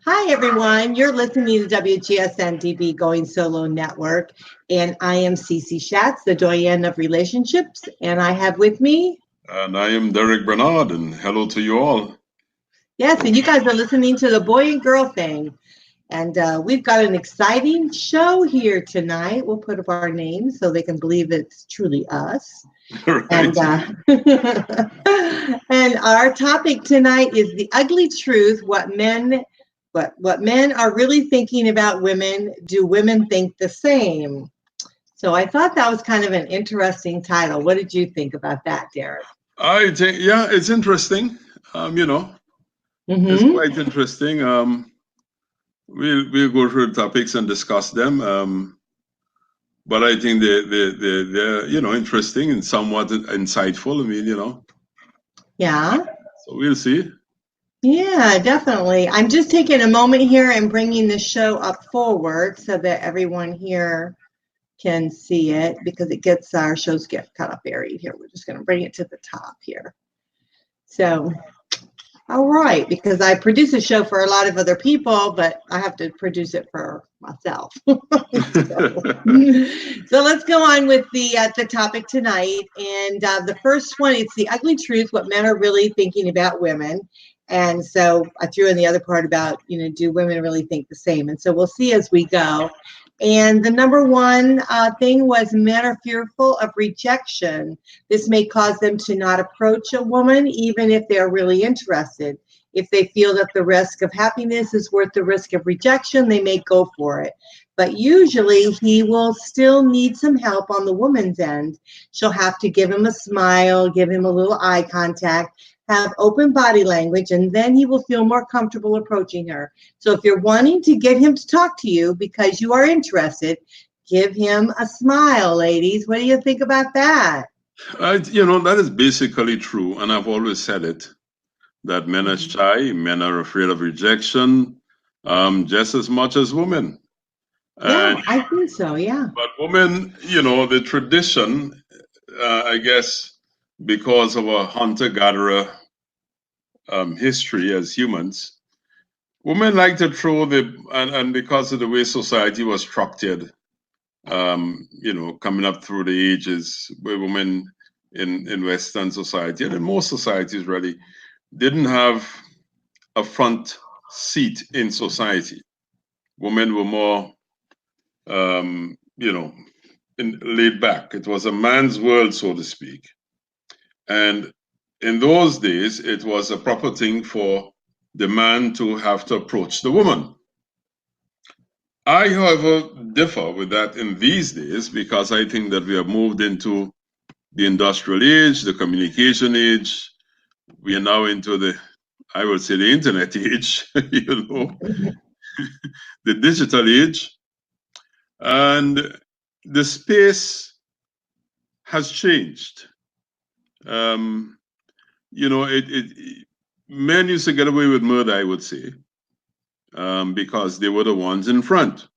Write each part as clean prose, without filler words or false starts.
Hi, everyone. You're listening to WGSN-DB Going Solo Network, and I am Cece Schatz, the doyen of relationships, and I have with me. And I am Derek Bernard, and hello to you all. Yes, and you guys are listening to the boy and girl thing. And we've got an exciting show here tonight. We'll put up our names so they can believe it's truly us. Right. And our topic tonight is the ugly truth, what men are really thinking about women. Do women think the same? So I thought that was kind of an interesting title. What did you think about that, Derek? I think, yeah, it's interesting. It's quite interesting. We'll go through the topics and discuss them. But I think they're interesting and somewhat insightful. Yeah. So we'll see. Yeah, definitely. I'm just taking a moment here and bringing the show up forward so that everyone here can see it, because our shows get kind of buried here. We're just going to bring it to the top here. So, all right, because I produce a show for a lot of other people, but I have to produce it for myself. So let's go on with the topic tonight. And the first one, it's the ugly truth, what men are really thinking about women. And so I threw in the other part about, do women really think the same? And so we'll see as we go. And the number one thing was men are fearful of rejection. This may cause them to not approach a woman, even if they're really interested. If they feel that the risk of happiness is worth the risk of rejection, they may go for it. But usually he will still need some help on the woman's end. She'll have to give him a smile, give him a little eye contact, have open body language, and then he will feel more comfortable approaching her. So if you're wanting to get him to talk to you because you are interested, give him a smile, ladies. What do you think about that? That is basically true. And I've always said it, that men are shy, men are afraid of rejection, just as much as women. Yeah, I think so, yeah. But women, the tradition, I guess, because of a hunter-gatherer history as humans, women like to throw and because of the way society was structured, coming up through the ages, where women in Western society and in most societies really didn't have a front seat in society. Women were more, laid back. It was a man's world, so to speak. And in those days, it was a proper thing for the man to have to approach the woman. I, however, differ with that in these days, because I think that we have moved into the industrial age, the communication age. We are now into the internet age, the digital age. And the space has changed. Men used to get away with murder, I would say, because they were the ones in front.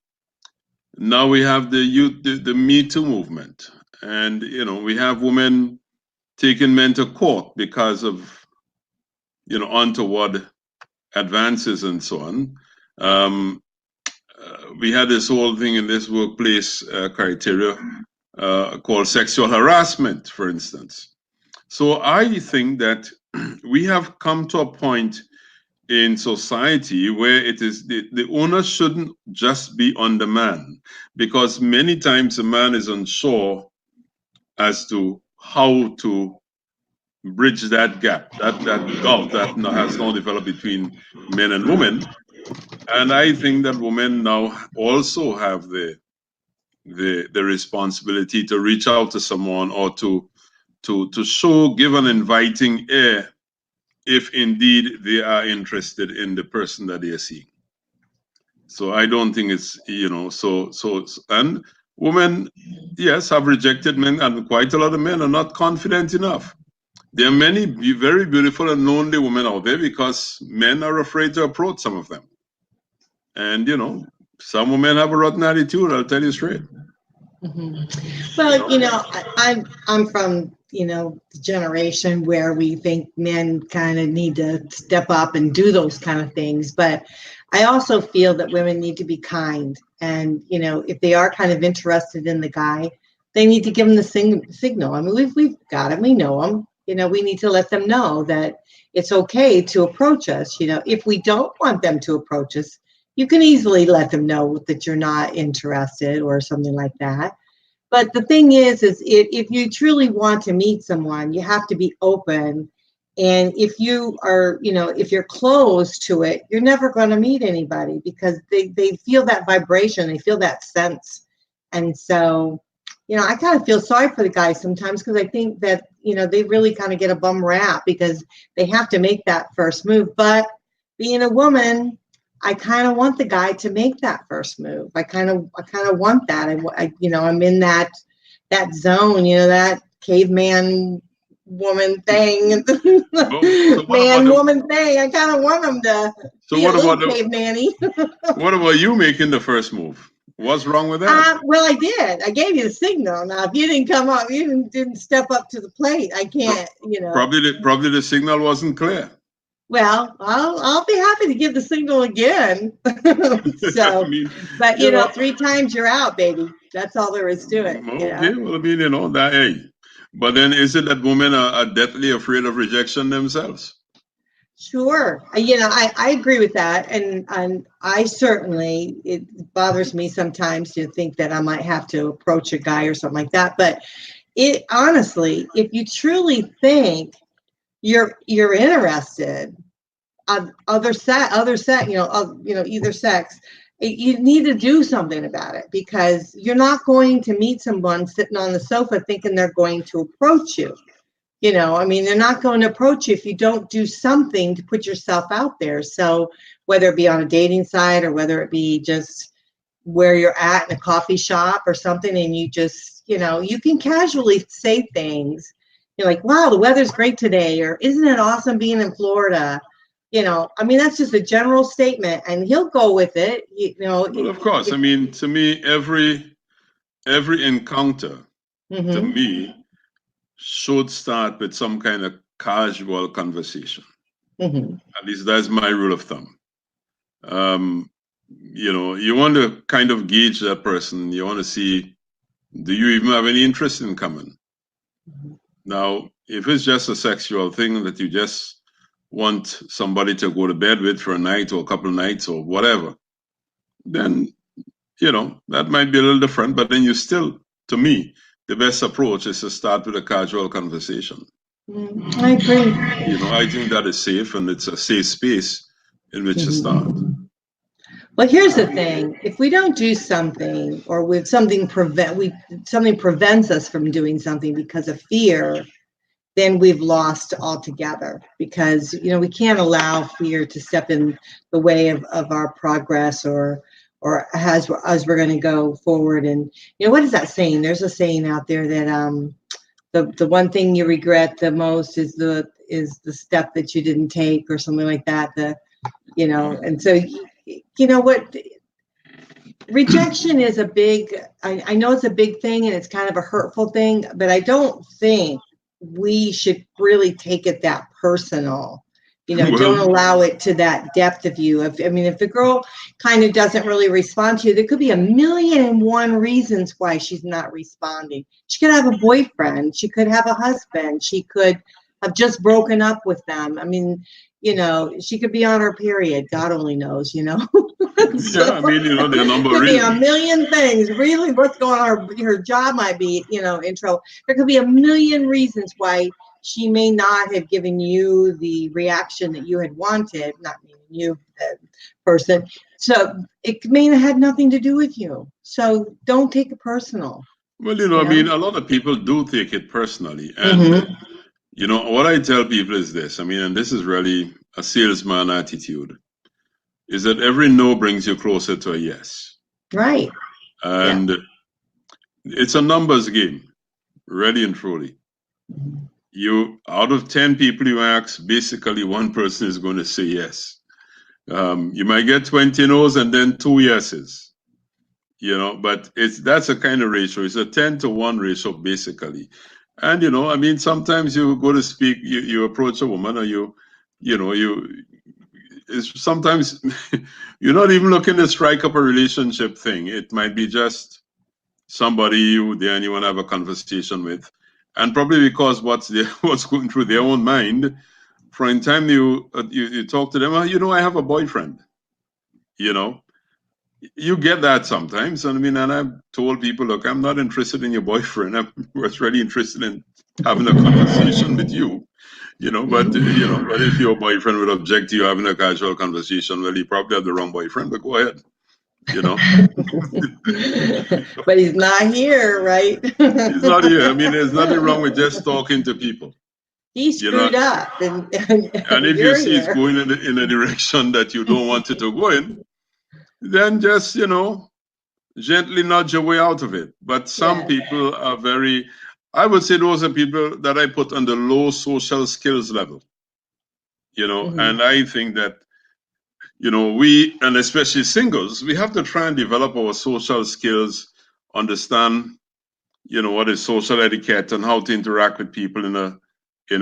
Now we have the Me Too movement, and we have women taking men to court because of untoward advances and so on. We had this whole thing in this workplace criteria called sexual harassment, for instance. So I think that we have come to a point in society where it is the onus shouldn't just be on the man, because many times the man is unsure as to how to bridge that gap, that gulf that has now developed between men and women. And I think that women now also have the responsibility to reach out to someone, or to give an inviting ear if indeed they are interested in the person that they are seeing. So I don't think it's, and women, yes, have rejected men, and quite a lot of men are not confident enough. There are many very beautiful and lonely women out there because men are afraid to approach some of them. And, some women have a rotten attitude, I'll tell you straight. Mm-hmm. Well, I'm from generation where we think men kind of need to step up and do those kind of things. But I also feel that women need to be kind. And, if they are kind of interested in the guy, they need to give him the signal. I mean, we've got him. We know him. We need to let them know that it's okay to approach us. If we don't want them to approach us, you can easily let them know that you're not interested or something like that. But the thing is if you truly want to meet someone, you have to be open. And if you are, if you're closed to it, you're never going to meet anybody because they feel that vibration, they feel that sense. And so, I kind of feel sorry for the guys sometimes because I think that, they really kind of get a bum rap because they have to make that first move. But being a woman, I kind of want the guy to make that first move. I kind of want that. I'm in that zone, that caveman woman thing, woman thing. I kind of want them to be a little caveman-y. What about you making the first move? What's wrong with that? Well, I did. I gave you the signal. Now, if you didn't come up, you didn't step up to the plate. I can't, Probably the signal wasn't clear. Well, I'll be happy to give the signal again. So, but 3 times you're out, baby. That's all there is to it. Okay, well, I mean, that, hey. But then is it that women are deathly afraid of rejection themselves? Sure. I agree with that. And I certainly, it bothers me sometimes to think that I might have to approach a guy or something like that. But honestly, if you truly think you're interested of either sex, you need to do something about it because you're not going to meet someone sitting on the sofa thinking they're going to approach you. They're not going to approach you if you don't do something to put yourself out there. So whether it be on a dating site or whether it be just where you're at in a coffee shop or something, and you just, you can casually say things. You're like, wow, the weather's great today, or isn't it awesome being in Florida? That's just a general statement, and he'll go with it. Well, of course. To me, every encounter, to me, should start with some kind of casual conversation. At least that's my rule of thumb. You want to kind of gauge that person. You want to see, do you even have any interest in common? Now, if it's just a sexual thing that you just want somebody to go to bed with for a night or a couple of nights or whatever, then, that might be a little different. But then you still, to me, the best approach is to start with a casual conversation. I agree. I think that is safe and it's a safe space in which to start. Well, here's the thing. If we don't do something or with something prevents us from doing something because of fear, then we've lost altogether because, we can't allow fear to step in the way of our progress or as we're going to go forward. And, what is that saying? There's a saying out there that the one thing you regret the most is the step that you didn't take or something like that. And so, what rejection is I know it's a big thing and it's kind of a hurtful thing, but I don't think we should really take it that personal. Don't allow it to that depth of you. If the girl kind of doesn't really respond to you, there could be 1,000,001 reasons why she's not responding. She could have a boyfriend. She could have a husband. She could have just broken up with them. She could be on her period. God only knows, So, yeah, the number could be 1,000,000 things. Really, what's going on? Her job might be, in trouble. There could be 1,000,000 reasons why she may not have given you the reaction that you had wanted, not meaning you, the person. So it may have had nothing to do with you. So don't take it personal. Well, a lot of people do take it personally. And, what I tell people is this, and this is really a salesman attitude, is that every no brings you closer to a yes. Right. And it's a numbers game, really and truly. Out of 10 people you ask, basically one person is going to say yes. You might get 20 no's and then 2 yeses, but that's a kind of ratio. It's a 10-to-1 ratio, basically. And I mean, sometimes you go to speak, you approach a woman, or sometimes you're not even looking to strike up a relationship thing. It might be just somebody you want to have a conversation with, and probably because what's going through their own mind. For in time you talk to them, I have a boyfriend. You get that sometimes. And I mean, and I've told people, look, I'm not interested in your boyfriend. I was really interested in having a conversation with you. But if your boyfriend would object to you having a casual conversation, well, you probably have the wrong boyfriend. But go ahead. But he's not here, right? He's not here. I mean, there's nothing wrong with just talking to people. He's screwed up, and if you see it's going in a direction that you don't want it to go in, then just gently nudge your way out of it. But some people are I would say those are people that I put on the low social skills level. And I think that we, and especially singles, we have to try and develop our social skills, understand what is social etiquette and how to interact with people in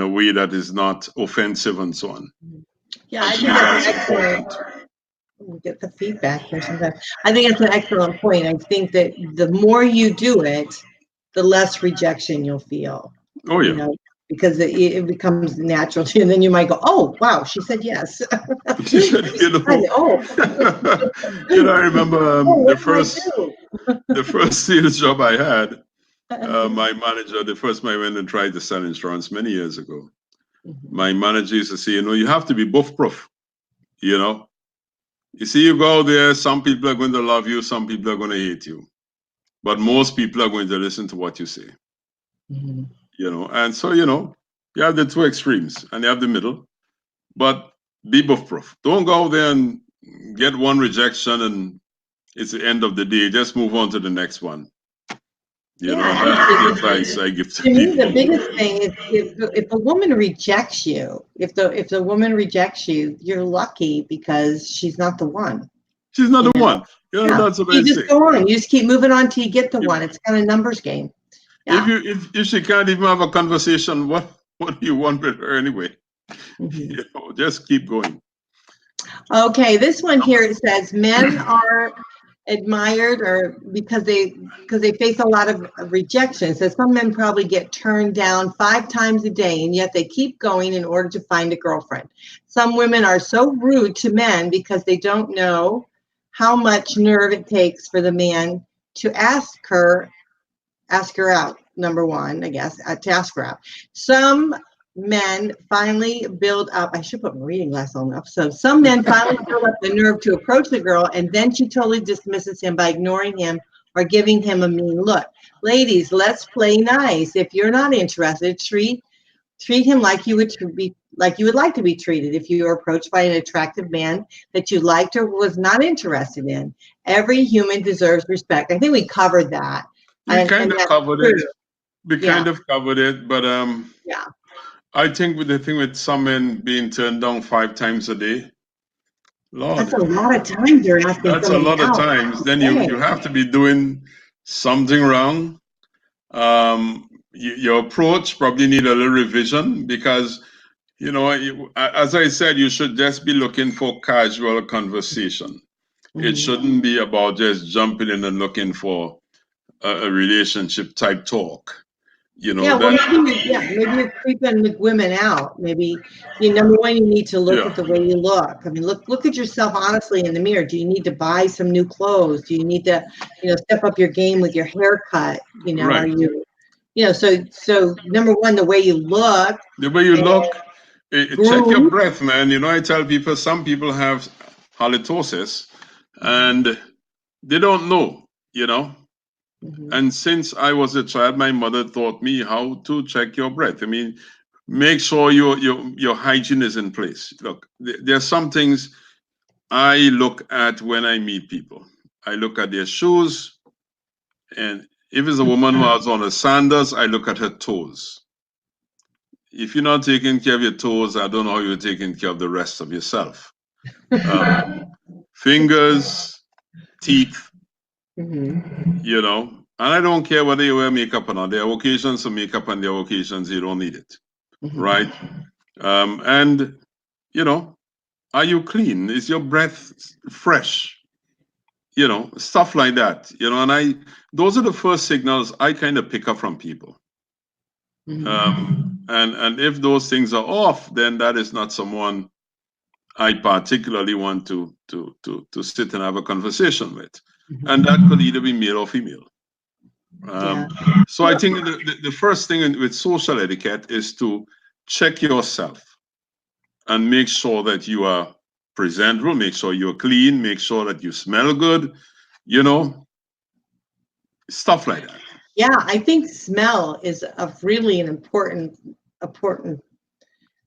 a way that is not offensive and so on. Yeah, I think that's excellent. We'll get the feedback here sometimes. I think it's an excellent point. I think that the more you do it, the less rejection you'll feel. Oh yeah. Because it becomes natural to you, and then you might go, "Oh, wow, she said yes." She said, I remember the first sales job I had. My manager, the first time I went and tried to sell insurance many years ago, my manager used to say, you have to be both-proof. You see, you go out there, some people are going to love you, some people are going to hate you. But most people are going to listen to what you say. And so, you have the two extremes and you have the middle. But be both-proof. Don't go out there and get one rejection and it's the end of the day. Just move on to the next one. That's the advice I give to people. Me, the biggest thing is if a woman rejects you, if the woman rejects you, you're lucky because she's not the one. She's not the one. That's what I say. You just go on. You just keep moving on till you get the one. It's kind of a numbers game. Yeah. If she can't even have a conversation, what do you want with her anyway? Just keep going. Okay, this one here, it says men are admired or because they face a lot of rejection. It says some men probably get turned down 5 times a day and yet they keep going in order to find a girlfriend. Some women are so rude to men because they don't know how much nerve it takes for the man to ask her out. Number one, I guess, to ask her out. Some men finally build up, I should put my reading glass on up. So some men finally build up the nerve to approach the girl, and then she totally dismisses him by ignoring him or giving him a mean look. Ladies, let's play nice. If you're not interested, treat him like you would like to be treated if you were approached by an attractive man that you liked or was not interested in. Every human deserves respect. I think we covered that. We kind of covered it, but I think with the thing with some men being turned down 5 times a day, Lord, that's a lot of times you're asking. That's a lot of times. Then you have to be doing something wrong. Your approach probably need a little revision because, as I said, you should just be looking for casual conversation. It shouldn't be about just jumping in and looking for a relationship type talk. Maybe you're creeping with women out. Maybe number one, you need to look at the way you look. I mean, look at yourself honestly in the mirror. Do you need to buy some new clothes? Do you need to, step up your game with your haircut? Are you, so number one, the way you look. The way you look, check your breath, man. I tell people, some people have halitosis and they don't know, And since I was a child, my mother taught me how to check your breath. I mean, make sure your hygiene is in place. Look, there are some things I look at when I meet people. I look at their shoes, and if it's a woman who has on her sandals, I look at her toes. If you're not taking care of your toes, I don't know how you're taking care of the rest of yourself. Fingers, teeth, And I don't care whether you wear makeup or not. There are occasions for makeup and there are occasions you don't need it, right? And, you know, are you clean? Is your breath fresh? You know, stuff like that. You know, and those are the first signals I kind of pick up from people. And if those things are off, then that is not someone I particularly want to sit and have a conversation with. And that could either be male or female. So I think the first thing with social etiquette is to check yourself and make sure that you are presentable, make sure you're clean, make sure that you smell good, you know, stuff like that. Yeah, I think smell is really an important.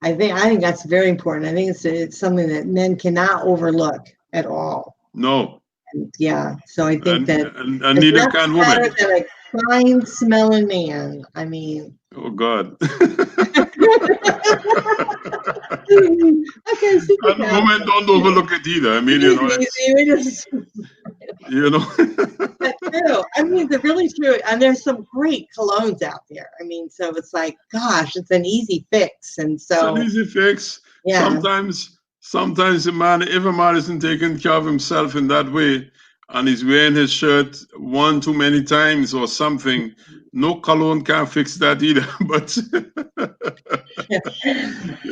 I think that's very important. I think it's something that men cannot overlook at all. No. And yeah, so I think that and neither can women. Better than a fine smelling man. I mean. Oh God. Okay, and women don't overlook it either. I mean, you know. That's true. I mean, they're really true. And there's some great colognes out there. I mean, so it's like, gosh, it's an easy fix. And so it's an easy fix. Yeah. Sometimes a man, if a man isn't taking care of himself in that way, and he's wearing his shirt one too many times or something, no cologne can fix that either. But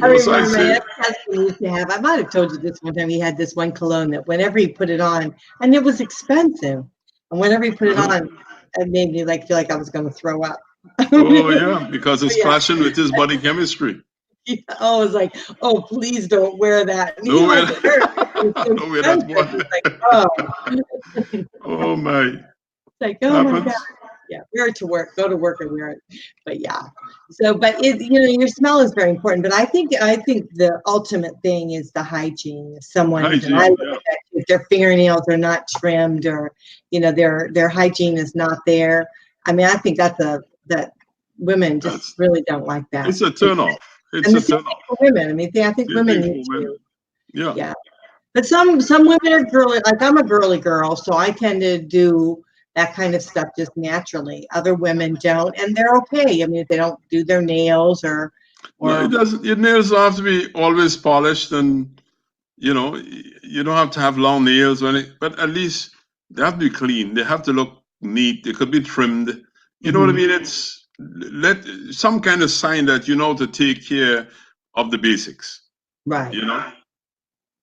I remember my ex-husband used to have, I might have told you this one time, he had this one cologne that whenever he put it on, and it was expensive, and whenever he put it on, it made me feel like I was going to throw up. Oh yeah, because it's clashing with his body chemistry. Yeah, I was like, oh, please don't wear that. And don't wear that one. Oh my. It's like, oh my God. Yeah, wear it to work, go to work and wear it. But yeah. So, but your smell is very important. But I think the ultimate thing is the hygiene. If someone, if their fingernails are not trimmed or, their hygiene is not there. I mean, I think that women just really don't like that. It's a turnoff. It's a turnoff for women. I mean, I think women need to. Yeah. Yeah. But some women are girly. Like I'm a girly girl, so I tend to do that kind of stuff just naturally. Other women don't, and they're okay. I mean, if they don't do their nails or no, it doesn't. Your nails don't have to be always polished, and you don't have to have long nails or anything. But at least they have to be clean. They have to look neat. They could be trimmed. You know what I mean? It's some kind of sign that you know to take care of the basics. Right.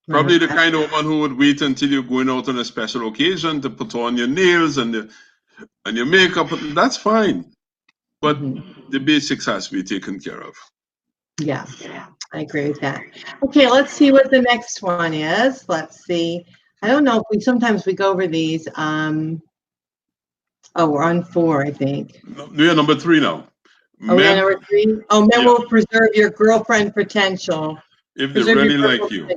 Probably the kind of woman who would wait until you're going out on a special occasion to put on your nails and your makeup. That's fine. But the basics has to be taken care of. Yeah, I agree with that. Okay, let's see what the next one is. Let's see. I don't know if sometimes we go over these. We're on 4, I think. Yeah, number 3 now. Oh, yeah, number 3. Oh, men will preserve your girlfriend potential. If they really like you.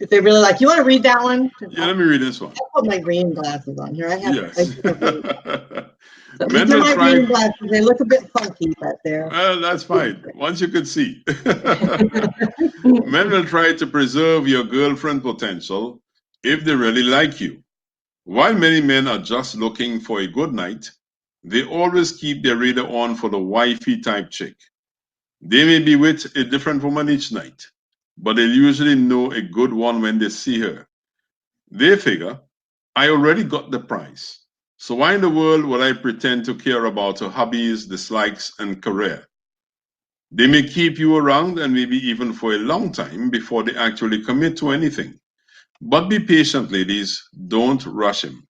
If they really like you. Want to read that one? Yeah, let me read this one. I put my reading glasses on here. Yes. So men will try. Reading glasses. They look a bit funky, but they're. Well, that's fine. Once you could see. Men will try to preserve your girlfriend potential if they really like you. While many men are just looking for a good night, they always keep their radar on for the wifey type chick. They may be with a different woman each night, but they usually know a good one when they see her. They figure, I already got the prize, so why in the world would I pretend to care about her hobbies, dislikes, and career? They may keep you around and maybe even for a long time before they actually commit to anything. But be patient, ladies. Don't rush him.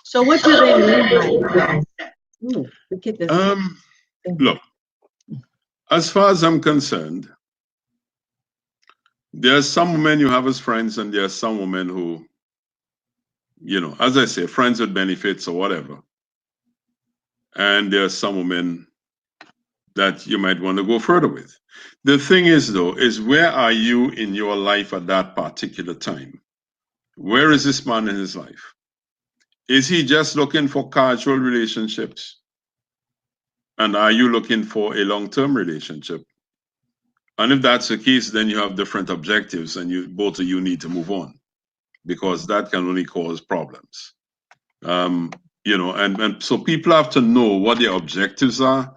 So what do they mean by that? Look, as far as I'm concerned, there are some women you have as friends, and there are some women who, as I say, friends with benefits or whatever. And there are some women that you might want to go further with. The thing is, though, is where are you in your life at that particular time? Where is this man in his life? Is he just looking for casual relationships? And are you looking for a long-term relationship? And if that's the case, then you have different objectives and both of you need to move on, because that can only cause problems. You know, and so people have to know what their objectives are,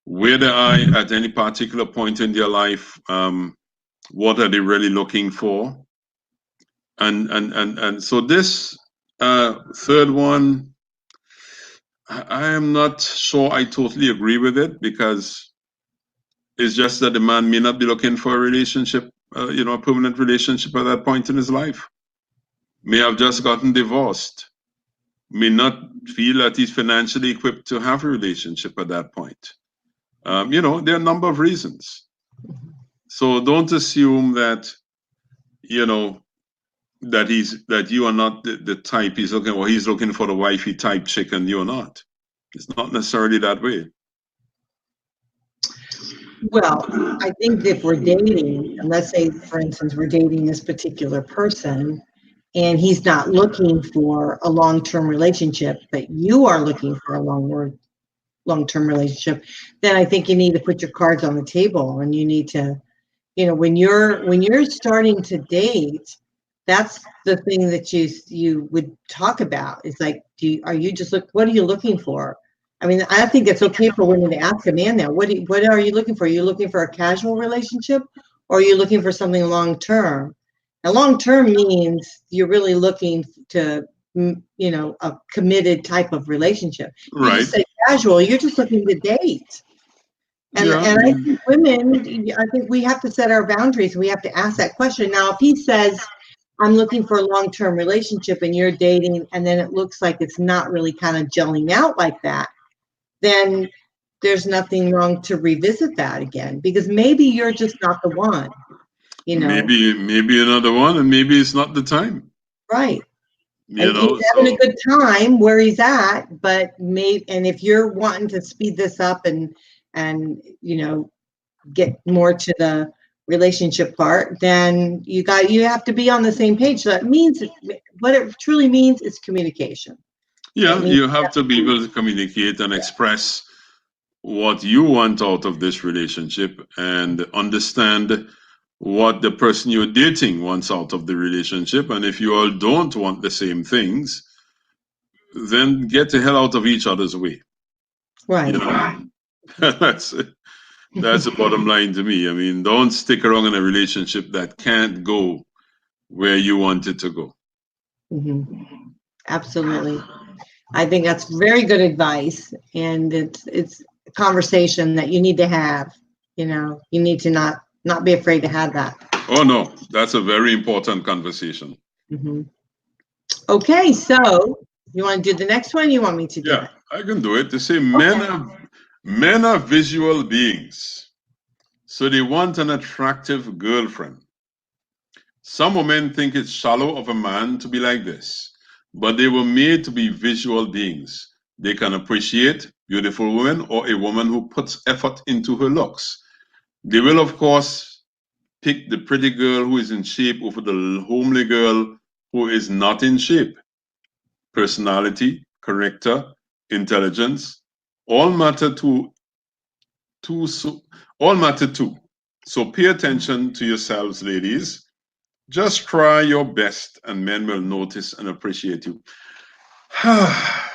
where they are at any particular point in their life, what are they really looking for, and so this third one, I am not sure I totally agree with it, because it's just that the man may not be looking for a relationship, you know, a permanent relationship at that point in his life. May have just gotten divorced, may not feel that he's financially equipped to have a relationship at that point. You know, there are a number of reasons. So don't assume that, you know, that you are not the type he's looking for. He's looking for the wifey type chick and you're not. It's not necessarily that way. Well, I think if we're dating, and let's say, for instance, we're dating this particular person, and he's not looking for a long-term relationship, but you are looking for a long-term relationship, then I think you need to put your cards on the table, and you need to, you know, when you're starting to date, that's the thing that you would talk about. It's like, what are you looking for? I mean, I think it's okay for women to ask a man now, what are you looking for? Are you looking for a casual relationship, or are you looking for something long-term? Now, long-term means you're really looking to, you know, a committed type of relationship. You Right. just say casual, you're just looking to date. And I think women, I think we have to set our boundaries. We have to ask that question. Now, if he says, I'm looking for a long-term relationship, and you're dating, and then it looks like it's not really kind of gelling out like that, then there's nothing wrong to revisit that again, because maybe you're just not the one, you know. Maybe another one, and maybe it's not the time. Right. You know, he's having a good time where he's at, but and if you're wanting to speed this up and you know, get more to the relationship part, then you have to be on the same page. So that means, what it truly means is communication. Yeah, you have to be able to communicate and express what you want out of this relationship, and understand what the person you're dating wants out of the relationship. And if you all don't want the same things, then get the hell out of each other's way. Right. You know? that's the bottom line to me. I mean, don't stick around in a relationship that can't go where you want it to go. Mm-hmm. Absolutely. I think that's very good advice, and it's a conversation that you need to have. You know, you need to not be afraid to have that. Oh no, that's a very important conversation. Mm-hmm. Okay, so you want to do the next one? You want me to do it? I can do it. They say men are visual beings, so they want an attractive girlfriend. Some women think it's shallow of a man to be like this, but they were made to be visual beings. They can appreciate beautiful women, or a woman who puts effort into her looks. They will, of course, pick the pretty girl who is in shape over the homely girl who is not in shape. Personality, character, intelligence, all matter too. All matter too. So pay attention to yourselves, ladies. Just try your best, and men will notice and appreciate you. I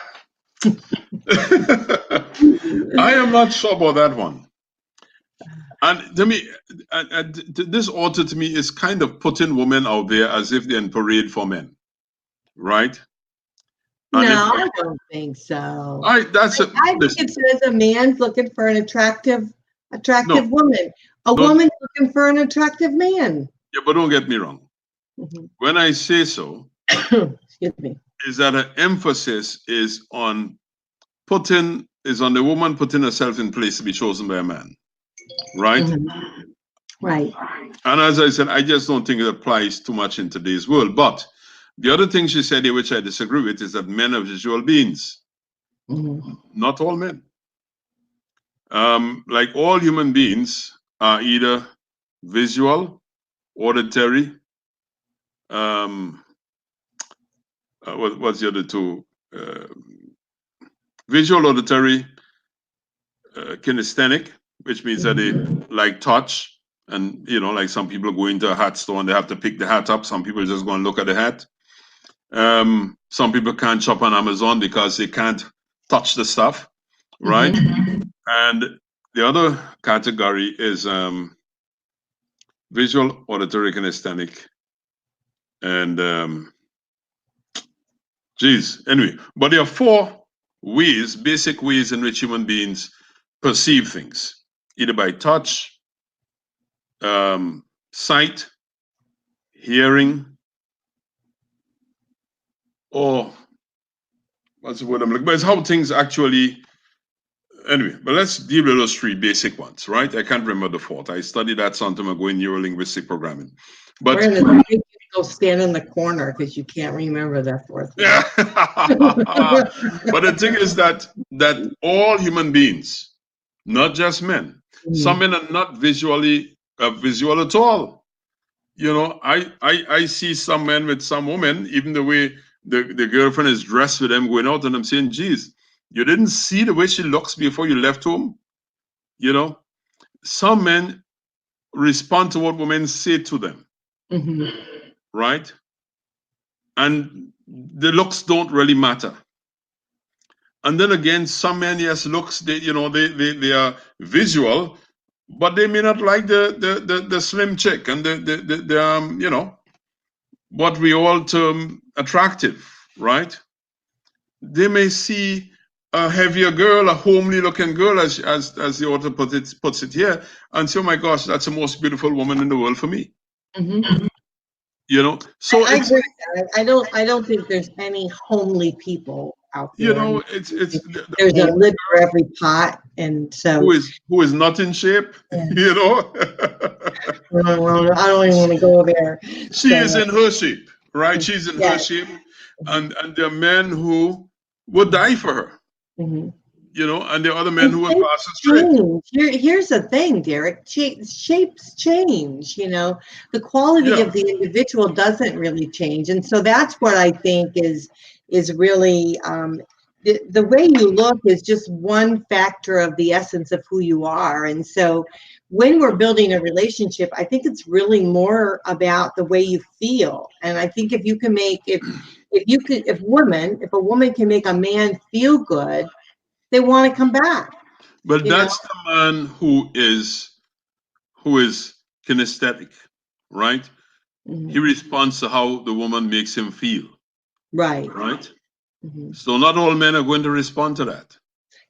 am not sure about that one. And to me, this author to me is kind of putting women out there as if they're in parade for men, right? And no, I don't think so. I think it says a man's looking for an attractive woman. A woman's looking for an attractive man. Yeah, but don't get me wrong. Mm-hmm. When I say so, excuse me, is that an emphasis is on the woman putting herself in place to be chosen by a man, right? Mm-hmm. Right. And as I said, I just don't think it applies too much in today's world. But the other thing she said here, which I disagree with, is that men are visual beings. Mm-hmm. Not all men. Like all human beings are either visual, auditory, what's the other two? Visual, auditory, kinesthetic, which means that they like touch. And, you know, like some people go into a hat store and they have to pick the hat up. Some people just go and look at the hat. some people can't shop on Amazon because they can't touch the stuff, right? Mm-hmm. And the other category is visual, auditory, kinesthetic, and anyway. But there are four ways, basic ways in which human beings perceive things, either by touch, sight, hearing, or what's the word I'm looking for? But it's how things actually. Anyway, but let's deal with those three basic ones, right? I can't remember the fourth. I studied that some time ago in neuro-linguistic programming. But we're gonna make you go stand in the corner because you can't remember that fourth one. yeah. But the thing is that all human beings, not just men, some men are not visual at all. You know, I see some men with some women, even the way the girlfriend is dressed with them going out, and I'm saying, geez, you didn't see the way she looks before you left home. You know, some men respond to what women say to them, right? And the looks don't really matter. And then again, some men, yes, looks, they are visual, but they may not like the slim chick and the what we all term attractive, right? They may see a heavier girl, a homely looking girl, as the author puts it here, and say, oh my gosh, that's the most beautiful woman in the world for me. You know, so I agree with that. I don't think there's any homely people out there. You know, it's there's a lid for every pot, and so who is not in shape. Yeah. You know, I don't even want to go there. She is in her shape, right? She's in her shape, and there are men who would die for her. You know, and there are other men who would pass straight. Here's the thing, Derek. Shapes change. You know, the quality of the individual doesn't really change, and so that's what I think is really the way you look is just one factor of the essence of who you are. And so, when we're building a relationship, I think it's really more about the way you feel. And I think if you can make if a woman can make a man feel good, they want to come back. But that's the man who is kinesthetic, right? He responds to how the woman makes him feel. Right. So not all men are going to respond to that.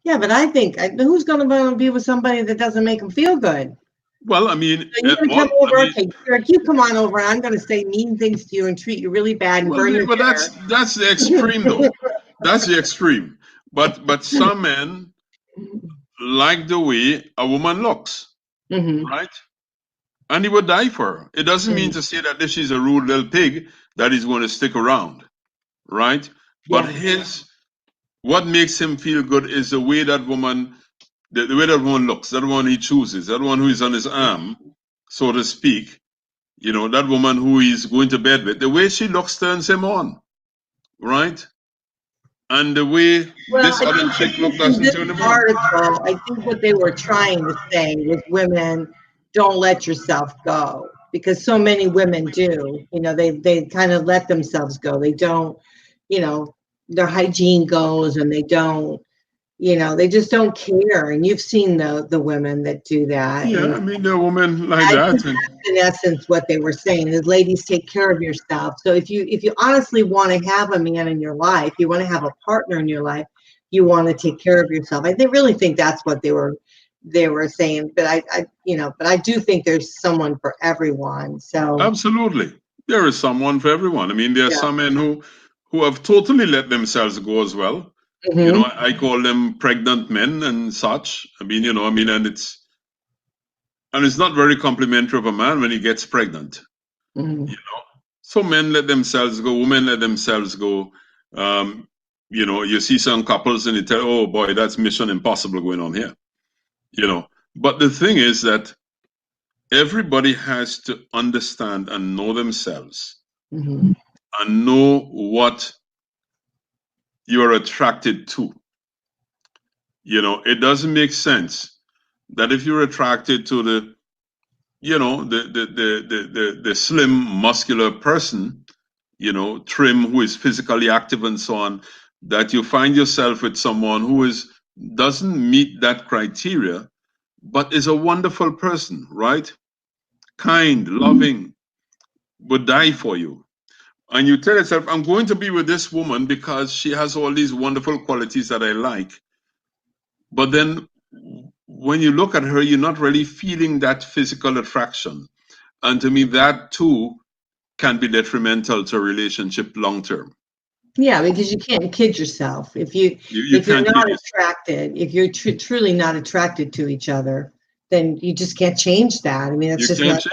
Yeah, but I think who's going to be with somebody that doesn't make them feel good? Well, I mean, so you come over, okay, Derek, you come on over, and I'm going to say mean things to you and treat you really bad and burn your hair. But that's the extreme, though. That's the extreme. But some men like the way a woman looks, right? And he would die for her. It doesn't mean to say that if she's a rude little pig, that he's going to stick around, right? But what makes him feel good is the way that woman, the way that woman looks, that one he chooses, that one who is on his arm, so to speak. You know, that woman who he's going to bed with, the way she looks turns him on, right? And the way this other chick looked doesn't turn him on. I think what they were trying to say was women, don't let yourself go, because so many women do. You know, they kind of let themselves go. They don't, you know, their hygiene goes, and they don't, you know, they just don't care. And you've seen the women that do that. Yeah, I mean, there are women like that. That's in essence what they were saying is, ladies, take care of yourself. So if you honestly want to have a man in your life, you want to have a partner in your life, you want to take care of yourself. I really think that's what they were saying. But I do think there's someone for everyone. So absolutely, there is someone for everyone. I mean, there are some men who have totally let themselves go as well. You know, I call them pregnant men and such. I mean, and it's not very complimentary of a man when he gets pregnant. You know, so men let themselves go, women let themselves go. You know, you see some couples and you tell, oh boy, that's mission impossible going on here. You know, but the thing is that everybody has to understand and know themselves and know what you're attracted to. You know, it doesn't make sense that if you're attracted to the slim, muscular person, trim, who is physically active and so on, that you find yourself with someone who doesn't meet that criteria, but is a wonderful person, right? Kind, loving, would die for you. And you tell yourself, I'm going to be with this woman because she has all these wonderful qualities that I like. But then when you look at her, you're not really feeling that physical attraction. And to me, that too can be detrimental to a relationship long term. Yeah, because you can't kid yourself. If you're not attracted, if you're truly not attracted to each other, then you just can't change that. I mean, it's just not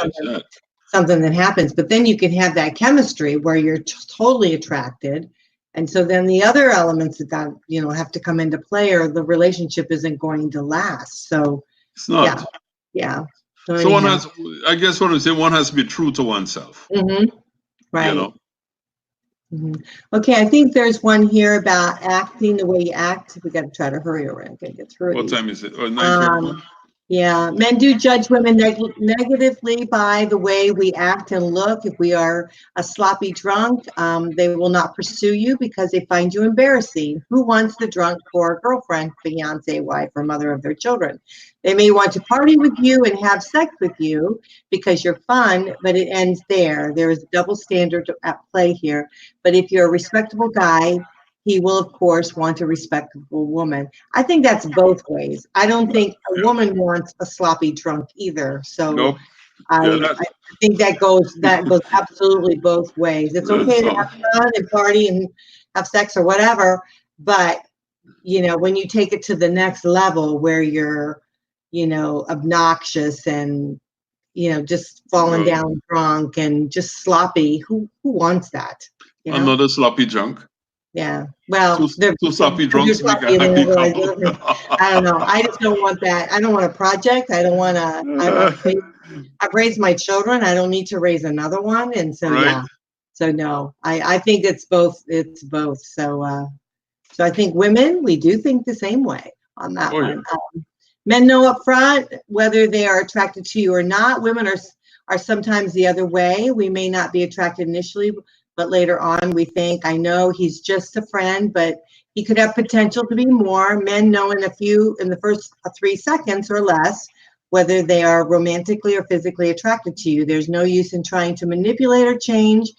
something that happens. But then you can have that chemistry where you're totally attracted, and so then the other elements that have to come into play, or the relationship isn't going to last. So it's not. Yeah. So one has, I guess, one has to be true to oneself. Mm-hmm. Right. Okay, I think there's one here about acting the way you act. We got to try to hurry around and get through. What time is it? 9:31? Yeah, men do judge women negatively by the way we act and look. If we are a sloppy drunk, they will not pursue you because they find you embarrassing. Who wants the drunk for a girlfriend, fiance, wife, or mother of their children? They may want to party with you and have sex with you because you're fun, but it ends there. There is a double standard at play here. But if you're a respectable guy, he will, of course, want a respectable woman. I think that's both ways. I don't think a woman wants a sloppy drunk either. So nope. I think that goes absolutely both ways. It's okay to have fun and party and have sex or whatever, but when you take it to the next level where you're, obnoxious and just falling down drunk and just sloppy, who wants that? Another sloppy drunk. Yeah, well, they're too sloppy drunks. I don't know. I just don't want that. I don't want a project. I don't want to. I've raised my children. I don't need to raise another one. And so yeah. So no, I think it's both. It's both. So so I think women, we do think the same way on that one. Men know up front whether they are attracted to you or not. Women are sometimes the other way. We may not be attracted initially, but later on we think, I know he's just a friend, but he could have potential to be more. Men know in the first 3 seconds or less whether they are romantically or physically attracted to you. There's no use in trying to manipulate or change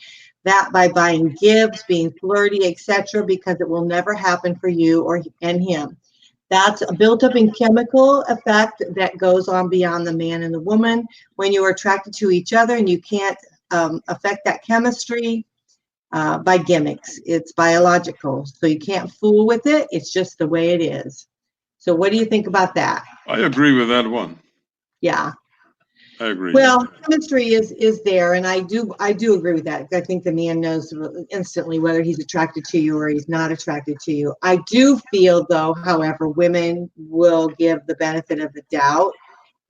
that by buying gifts, being flirty, etc., because it will never happen for you and him. That's a built-up in chemical effect that goes on beyond the man and the woman. When you are attracted to each other and you can't affect that chemistry by gimmicks, it's biological. So you can't fool with it. It's just the way it is. So what do you think about that? I agree with that one. Yeah. I agree. Well, chemistry is there, and I do agree with that. I think the man knows instantly whether he's attracted to you or he's not attracted to you. I do feel, though, however, women will give the benefit of the doubt.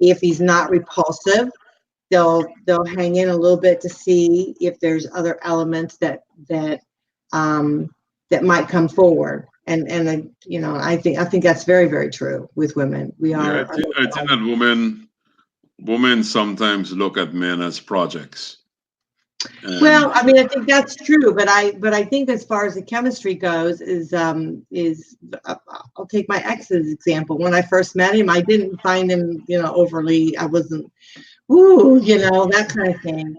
If he's not repulsive, they'll hang in a little bit to see if there's other elements that might come forward. And I think that's very, very true with women. I think that women sometimes look at men as projects. Well, I mean, I think that's true, but I think as far as the chemistry goes, I'll take my ex's example. When I first met him, I didn't find him, overly. I wasn't, that kind of thing.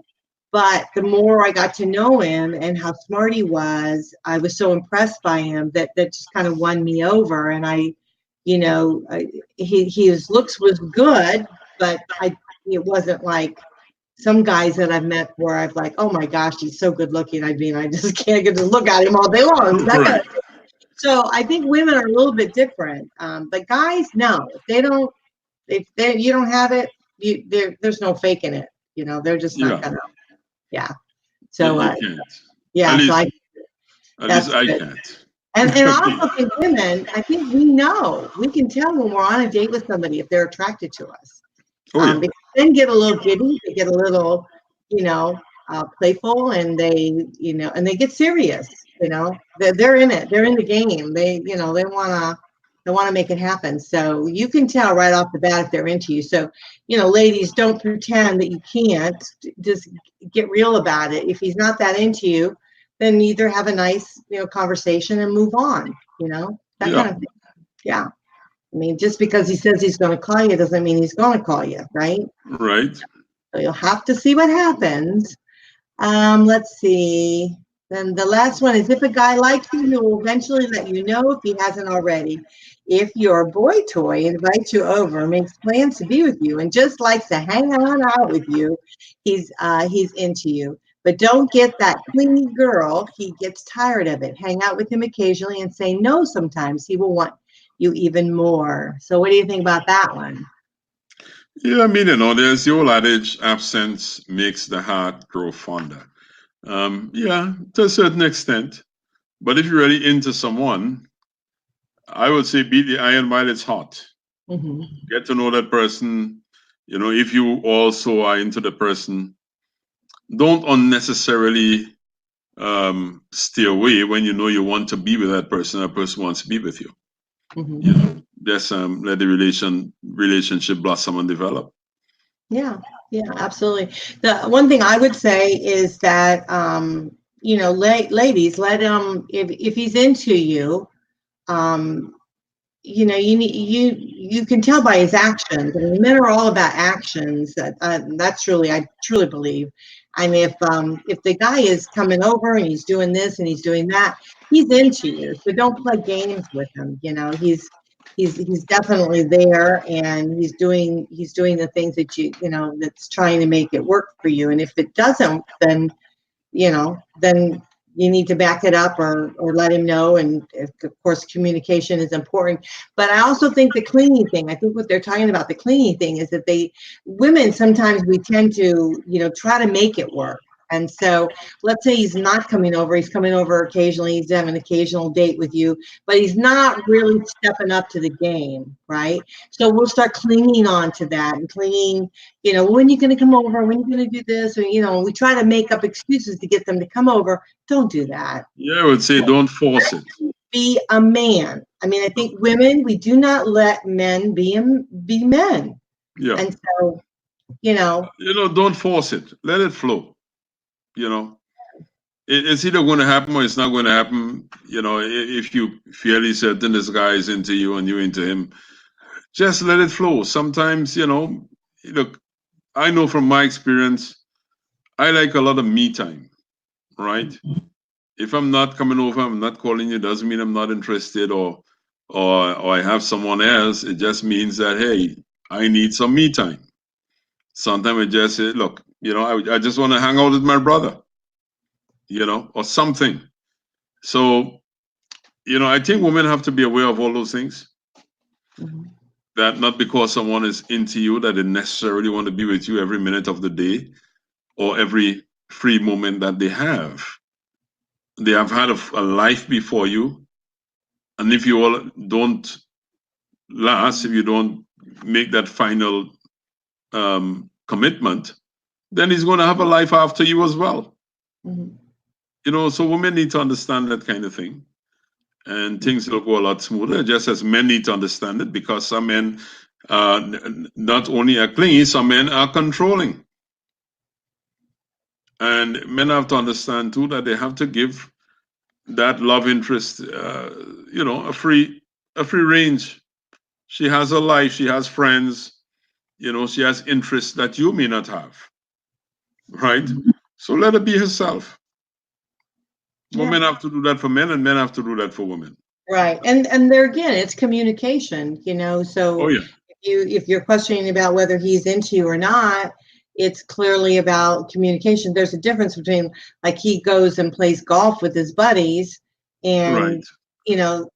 But the more I got to know him and how smart he was, I was so impressed by him that just kind of won me over. And his looks was good, but it wasn't like some guys that I've met where I've like, oh my gosh, he's so good looking. I mean, I just can't get to look at him all day long. Right. So I think women are a little bit different. But guys, no, you don't have it, there's no faking it. They're just not gonna. Yeah. So yeah. At least I can't. And also think women, I think we can tell when we're on a date with somebody if they're attracted to us. Because then get a little giddy, they get a little, playful, and they get serious. They're in it. They're in the game. They want to make it happen. So you can tell right off the bat if they're into you. So ladies, don't pretend that you can't. Just get real about it. If he's not that into you, then either have a nice, conversation and move on, that kind of thing. Yeah. I mean, just because he says he's going to call you doesn't mean he's going to call you, right? Right. So you'll have to see what happens. Let's see. Then the last one is, if a guy likes you, he will eventually let you know if he hasn't already. If your boy toy invites you over, makes plans to be with you, and just likes to hang on out with you, he's into you. But don't get that clingy girl. He gets tired of it. Hang out with him occasionally and say no sometimes. He will want you even more. So what do you think about that one? Yeah, I mean, there's the old adage, absence makes the heart grow fonder. Yeah, to a certain extent. But if you're really into someone, I would say beat the iron while it's hot. Mm-hmm. Get to know that person. If you also are into the person, don't unnecessarily stay away when you know you want to be with that person. That person wants to be with you. Mm-hmm. Just let the relationship blossom and develop. Yeah, absolutely. The one thing I would say is that ladies, let him, if he's into you, you can tell by his actions. I mean, men are all about actions. I truly believe. I mean, if the guy is coming over and he's doing this and he's doing that, he's into you. So don't play games with him. He's definitely there, and he's doing the things that that's trying to make it work for you. And if it doesn't, then then you need to back it up or let him know. And of course, communication is important. But I also think the clingy thing, I think what they're talking about, the clingy thing, is that women, sometimes we tend to, try to make it work. And so let's say he's not coming over, he's coming over occasionally, he's having an occasional date with you, but he's not really stepping up to the game, right? So we'll start clinging on to that and clinging, when are you going to come over? When are you going to do this? Or, we try to make up excuses to get them to come over. Don't do that. Yeah, I would say don't force it. Be a man. I mean, I think women, we do not let men be men. Yeah. And so, don't force it. Let it flow. It's either going to happen or it's not going to happen. If you fairly certain this guy is into you and you into him, just let it flow. Sometimes, look, I know from my experience, I like a lot of me time, right? If I'm not coming over, I'm not calling you, doesn't mean I'm not interested or I have someone else. It just means that, hey, I need some me time. Sometimes I just say, look, I just want to hang out with my brother, or something. So, I think women have to be aware of all those things. Mm-hmm. That not because someone is into you that they necessarily want to be with you every minute of the day or every free moment that they have. They have had a life before you. And if you all don't last, if you don't make that final commitment, then he's going to have a life after you as well. Mm-hmm. So women need to understand that kind of thing. And things will go a lot smoother, just as men need to understand it, because some men not only are clingy, some men are controlling. And men have to understand too that they have to give that love interest, a free range. She has a life, she has friends, she has interests that you may not have, right? So let her be herself. Yeah. Women have to do that for men, and men have to do that for women. Right. And there again, it's communication, so Oh, yeah. if you're questioning about whether he's into you or not, it's clearly about communication. There's a difference between, like, he goes and plays golf with his buddies and, right.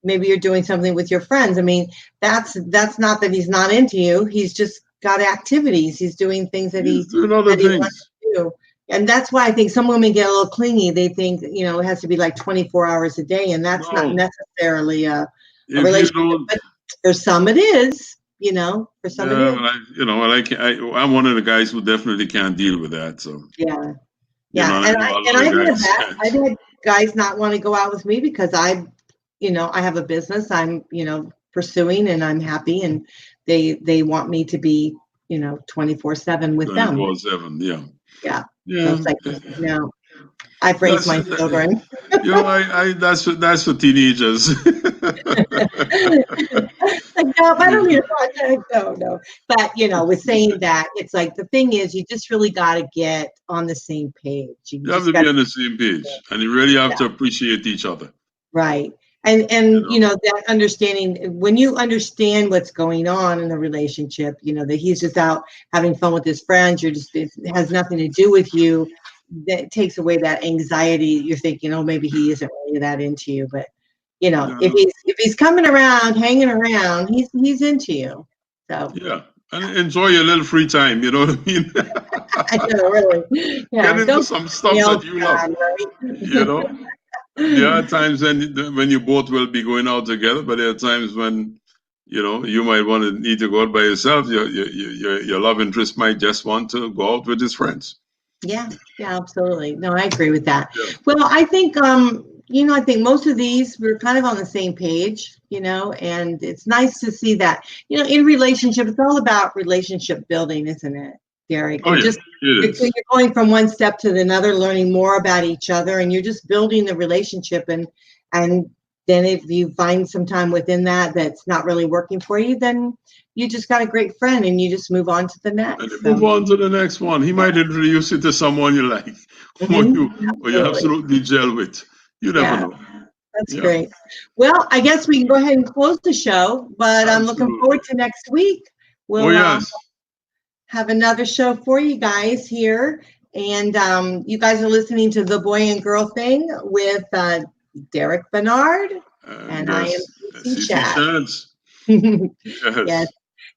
Maybe you're doing something with your friends. I mean, that's not that he's not into you. He's just got activities. He's doing things that he's doing other things. wants to do. And that's why I think some women get a little clingy. They think, it has to be like 24 hours a day, and that's not necessarily a relationship. But for some it is, for some it is. I'm one of the guys who definitely can't deal with that. So yeah. I've had guys not want to go out with me because I have a business I'm, pursuing, and I'm happy, and they want me to be, 24/7 with them. 24/7, yeah. Yeah. Yeah. So it's like, no. I've raised my children. You know, I that's for teenagers. Like, no, I don't need a project. No. But with saying that, it's like the thing is, you just really got to get on the same page. You have to be on the same page, and you really have to appreciate each other. Right. And that understanding, when you understand what's going on in the relationship, that he's just out having fun with his friends, it has nothing to do with you. That takes away that anxiety. You're thinking, oh, maybe he isn't really that into you, but if he's coming around, hanging around, he's into you. So yeah, and enjoy your little free time. You know what I mean? I know, really. Yeah, get into some stuff that you love. Right? There are times when you both will be going out together, but there are times when you might need to go out by yourself. Your love interest might just want to go out with his friends. Yeah, absolutely. No, I agree with that. Yeah. Well, I think I think most of these we're kind of on the same page, and it's nice to see that, in relationship, it's all about relationship building, isn't it, Derek? Oh, yeah, it is. You're going from one step to another, learning more about each other, and you're just building the relationship, and then if you find some time within that's not really working for you, then you just got a great friend and you just move on to the next. And move on to the next one. He might introduce you to someone you like, or you absolutely gel with. You never know. That's great. Well, I guess we can go ahead and close the show, but I'm looking forward to next week. We'll have another show for you guys here. And you guys are listening to The Boy and Girl Thing with Derek Bernard, and I am CC Chats. Yes.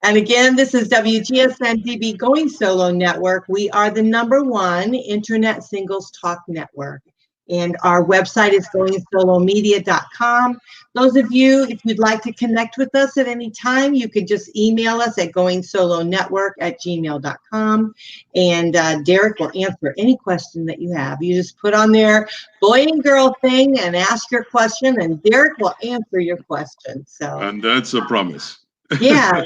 And again, this is WGSN-DB Going Solo Network. We are the #1 Internet Singles Talk Network. And our website is goingsolomedia.com. Those of you, if you'd like to connect with us at any time, you could just email us at goingsolonetwork@gmail.com. And Derek will answer any question that you have. You just put on there boy and girl thing and ask your question, and Derek will answer your question. And that's a promise. Yeah.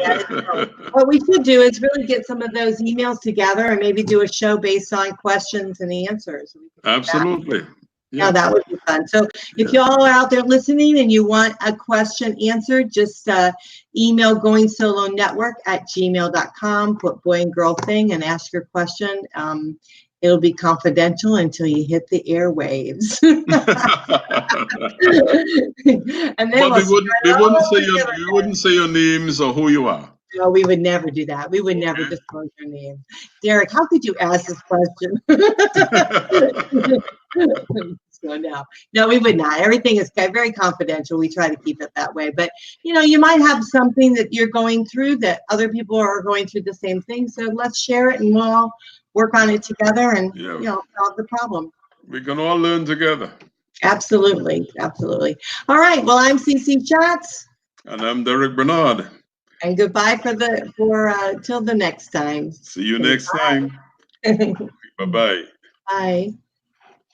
What we should do is really get some of those emails together and maybe do a show based on questions and answers. Absolutely. Yeah, that would be fun. So if y'all are out there listening and you want a question answered, just email goingsolonetwork@gmail.com, put boy and girl thing and ask your question. It'll be confidential until you hit the airwaves. And then we wouldn't say your names or who you are. No, we would never do that. We would never disclose your name. Derek, how could you ask this question? So no, we would not. Everything is very confidential. We try to keep it that way. But, you might have something that you're going through that other people are going through the same thing. So let's share it and we'll all work on it together and, solve the problem. We can all learn together. Absolutely. All right. Well, I'm CC Chats. And I'm Derek Bernard. And goodbye till the next time. See you next time. Bye-bye. Bye.